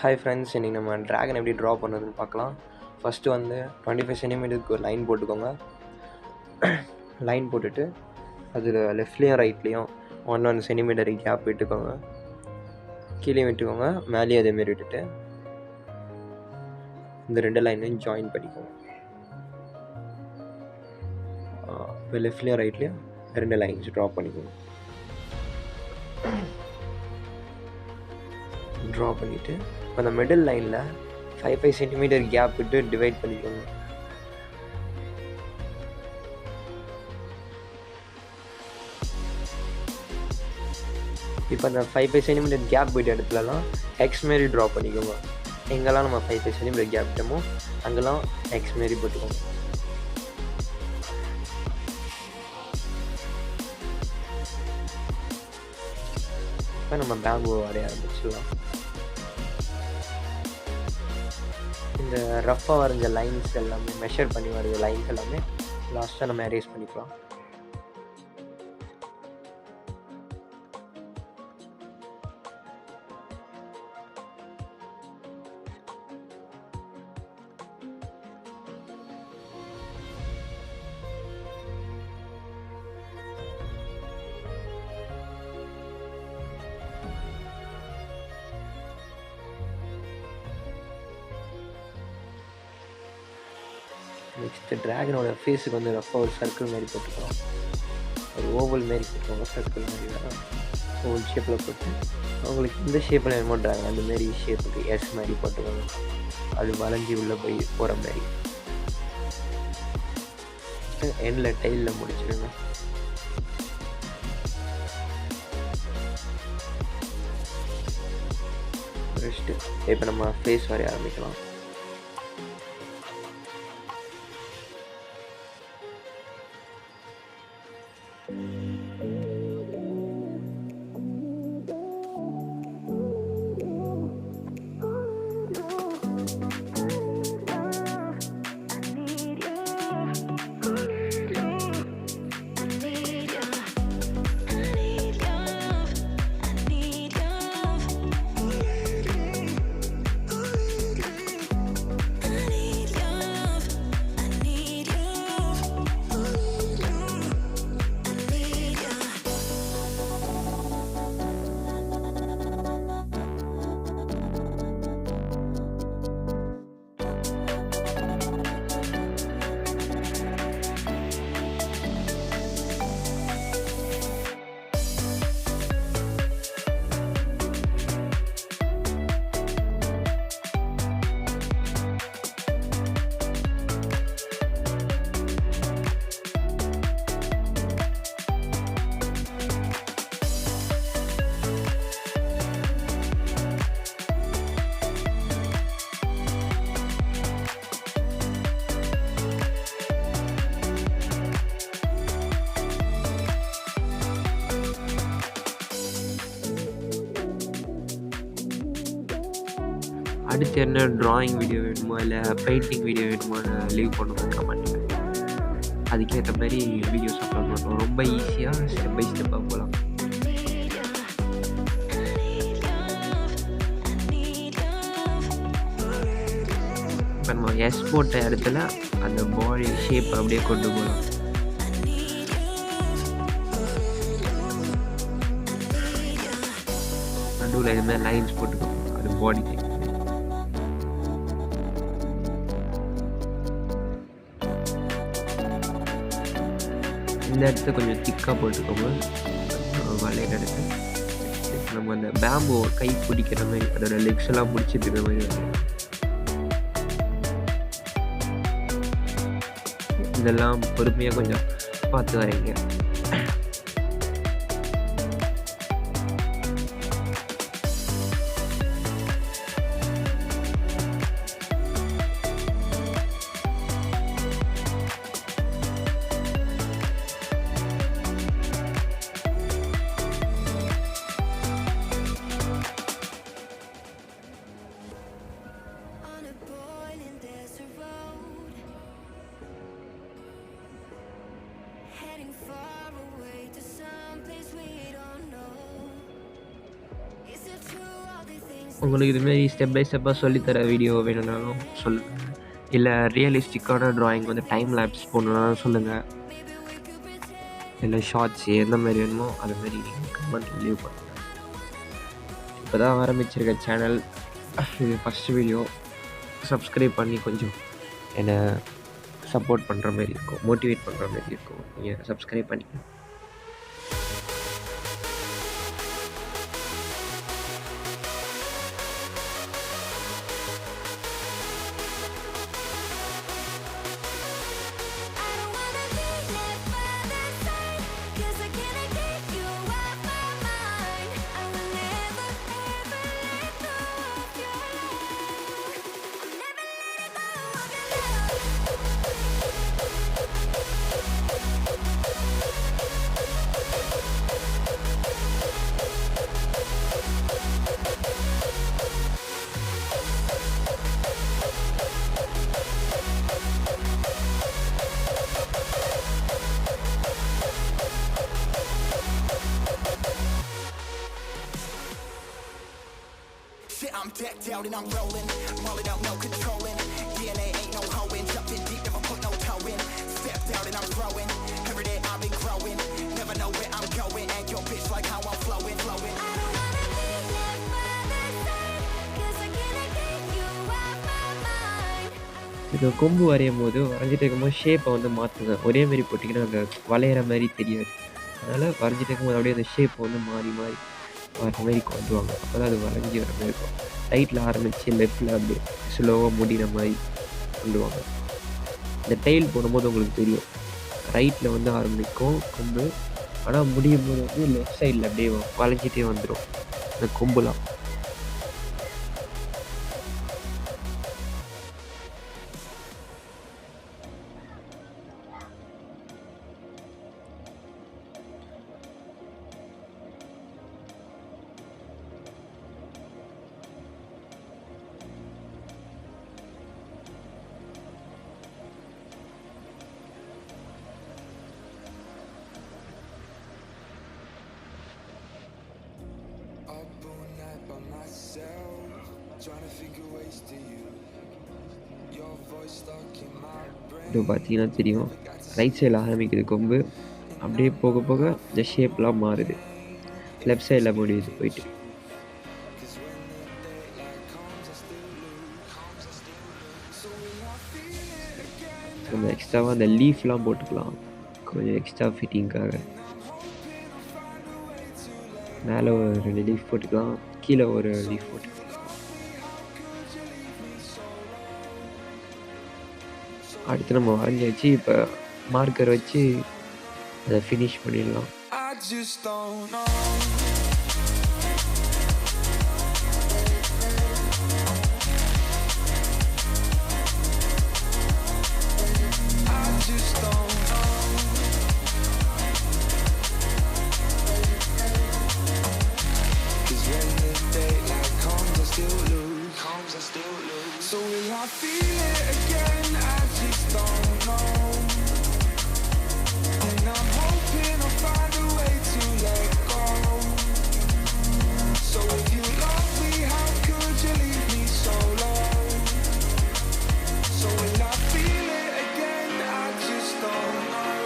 Hi friends, இன்றைக்கி நம்ம dragon எப்படி ட்ரா பண்ணுறதுன்னு பார்க்கலாம். ஃபஸ்ட்டு வந்து 25 சென்டிமீட்டருக்கு ஒரு லைன் போட்டுக்கோங்க. லைன் போட்டுட்டு அதில் லெஃப்ட்லேயும் ரைட்லேயும் 1 சென்டிமீட்டர் கேப் விட்டுக்கோங்க. கீழே விட்டுக்கோங்க, மேலேயும் அதேமாரி விட்டுட்டு இந்த 2 லைனையும் ஜாயின் பண்ணிக்கோங்க. இப்போ லெஃப்ட்லேயும் ரைட்லேயும் 2 லைன்ஸ் ட்ரா பண்ணிக்கோங்க. ட்ரா பண்ணிவிட்டு இப்போ அந்த மிடில் லைனில் 5 சென்டிமீட்டர் கேப் விட்டு டிவைட் பண்ணிக்கோங்க. இப்போ அந்த 5 சென்டிமீட்டர் கேப் விட்ட இடத்துலலாம் எக்ஸ் மாரி ட்ரா பண்ணிக்கோங்க. எங்கெல்லாம் நம்ம 5 சென்டிமீட்டர் கேப் விட்டோமோ அங்கெல்லாம் எக்ஸ் மாரி போட்டுக்கோங்க. இப்போ நம்ம பேம்பு வரைய ஆரம்பிச்சிடலாம். இந்த ரஃப்பாக வரைஞ்ச லைன்ஸ் எல்லாமே மெஷர் பண்ணி வரைஞ்ச லைன்ஸ் எல்லாமே லாஸ்ட்டாக நம்ம எரேஸ் பண்ணிக்கலாம். நெக்ஸ்ட்டு ட்ராகனோட ஃபேஸுக்கு வந்து ரஃபாக ஒரு சர்க்கிள் மாரி போட்டுக்கலாம். ஒரு ஓவல் மாரி போட்டுக்கோங்க. சர்க்கிள் மாரி தான் ஓவல் ஷேப்பில் போட்டு உங்களுக்கு இந்த ஷேப்பில் என்னமோ ட்ராகன் அந்தமாரி ஷேப்புக்கு எஸ் மாதிரி போட்டுக்கோங்க. அது வளைஞ்சி உள்ளே போய் போகிற மாதிரி எண்டில் டைலில் முடிச்சிடுங்க. ஃபஸ்ட்டு இப்போ நம்ம ஃபேஸ் வரைய ஆரம்பிக்கலாம். அடுத்து என்ன ட்ராயிங் வீடியோ வேணுமோ இல்லை பெயிண்டிங் வீடியோ வேணுமோன்னு லீவ் பண்ணுவோம் கமெண்ட்டில். அதுக்கேற்ற மாதிரி வீடியோஸ் அப்லோட் பண்ணுவோம். ரொம்ப ஈஸியாக ஸ்டெப் பை ஸ்டெப்பாக போகலாம். இப்போ நம்ம எஸ் போட்ட இடத்துல அந்த பாடி ஷேப் அப்படியே கொண்டு போகலாம். நடுவில் இதுமாதிரி லைன்ஸ் போட்டுக்கோங்க. அது பாடிக்கு இந்த இடத்த கொஞ்சம் திக்காக போட்டுக்கோங்க. வளையிற இடத்த நம்ம அந்த பேம்பு கை பிடிக்கிற மாதிரி அதோட லெக்ஸ் எல்லாம் பிடிச்சிட்டு இருக்கிற மாதிரி வந்து இதெல்லாம் பொறுமையாக கொஞ்சம் பார்த்து வரைங்க. Heading far உங்களுக்கு இதுமாரி ஸ்டெப் பை ஸ்டெப்பாக சொல்லித்தர வீடியோ வேணும்னாலும் சொல்லுங்கள். இல்லை ரியலிஸ்டிக்கான ட்ராயிங் வந்து டைம் லேப்ஸ் போடணுன்னாலும் சொல்லுங்கள். இல்லை ஷார்ட்ஸ் எந்த மாதிரி வேணுமோ அதுமாரி நீங்கள் கமெண்ட் லீவ் பண்ணுங்கள். இப்போ தான் ஆரம்பிச்சிருக்க சேனல், இது ஃபஸ்ட்டு வீடியோ. சப்ஸ்கிரைப் பண்ணி கொஞ்சம் என்னை சப்போர்ட் பண்ணுற மாதிரி இருக்கும், மோட்டிவேட் பண்ணுற மாதிரி இருக்கும். நீங்கள் சப்ஸ்கிரைப் பண்ணிக்கணும். I'm decked out and I'm rolling, mullet out, no controlling. DNA ain't no hoeing, jumped in deep, never put no toe in. Stepped out and I'm growing, every day I've been growing. Never know where I'm going, and your bitch like how I'm flowing, flowing. I don't wanna be left by the side, 'cause I can't get you off my mind. இது கொம்பு வரையும் போது வரைஞ்சிட்டு இருக்கும்போது ஷேப்பை வந்து மாற்றுங்க. ஒரே மாரி போட்டிங்கன்னா அந்த வளையிற மாதிரி தெரியாது. அதனால் வரைஞ்சிட்டு இருக்கும்போது அப்படியே அந்த ஷேப்பை வந்து மாறி மாறி வர மாதிரி கொண்டு வாங்க. அப்போ தான் அது வரைஞ்சி வர மாதிரி இருக்கும். ரைட்டில் ஆரம்பித்து லெஃப்டில் அப்படியே ஸ்லோவாக முடிகிற மாதிரி கொண்டு வாங்க. இந்த டைல் போடும்போது உங்களுக்கு தெரியும், ரைட்டில் வந்து ஆரம்பிக்கும் கொம்பு, ஆனால் முடியும் போது வந்து லெஃப்ட் சைடில் அப்படியே வளைஞ்சிட்டே வந்துடும் இந்த கொம்புலாம். இது பார்த்தீங்கன்னா தெரியும், ரைட் சைடில் ஆரம்பிக்குது கொம்பு, அப்படியே போக போக இந்த ஷேப்லாம் மாறுது, லெஃப்ட் சைடில் முடியுது போயிட்டு. நம்ம எக்ஸ்ட்ராவாக அந்த லீஃப்லாம் போட்டுக்கலாம் கொஞ்சம் எக்ஸ்ட்ரா ஃபிட்டிங்காக. மேலே ஒரு 2 லீஃப் போட்டுக்கலாம், கீழே ஒரு லீஃப் போட்டுக்கலாம். அடுத்து நம்ம வரைஞ்சி வச்சு இப்போ மார்க்கர் வச்சு அதை ஃபினிஷ் பண்ணிடலாம். So will I feel it again? I just don't know. And I'm hoping I'll find a way to let go. So if you love me, how could you leave me so low? So will I feel it again? I just don't know.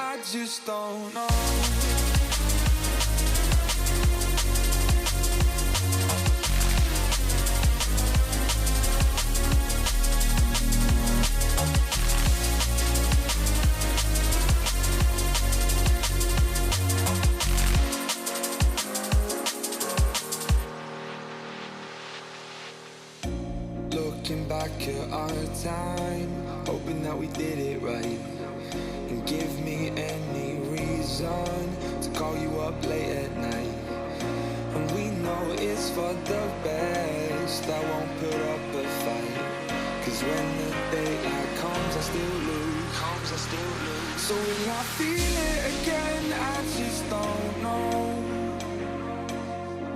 I just don't know. Looking back at our time, hoping that we did it right. And give me any reason to call you up late at night. And we know it's for the best, I won't put up a fight. 'Cause when the daylight comes, I still lose. So will I feel it again? I just don't know.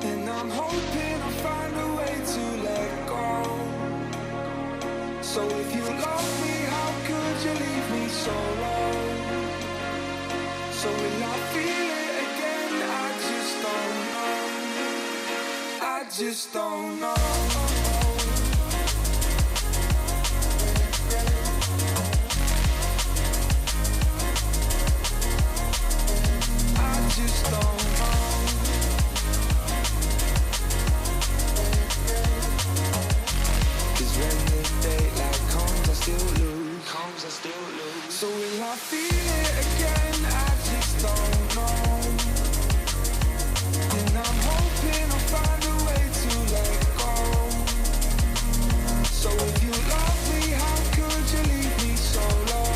And I'm hoping I'll find a way to let go. So if you love me, how could you leave me so low? So will I feel it again? I just don't know. I just don't know. I just don't know. 'Cause when the daylight comes, I still lose. So will I feel it again? I just don't know. And I'm hoping I'll find a way to let go. So if you love me, how could you leave me so low?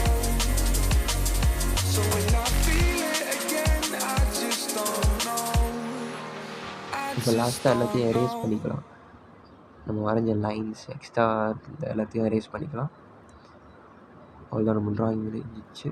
So will I feel it again? I just don't know. I இப்போ just லாஸ்ட்டாக don't எல்லாத்தையும் erase know. பண்ணிக்கலாம். நம்ம வரைஞ்ச lines extra எல்லாத்தையும் erase பண்ணிக்கலாம். அவ்வளோதான், நம்ம ட்ராயிங் முடிஞ்சிச்சு.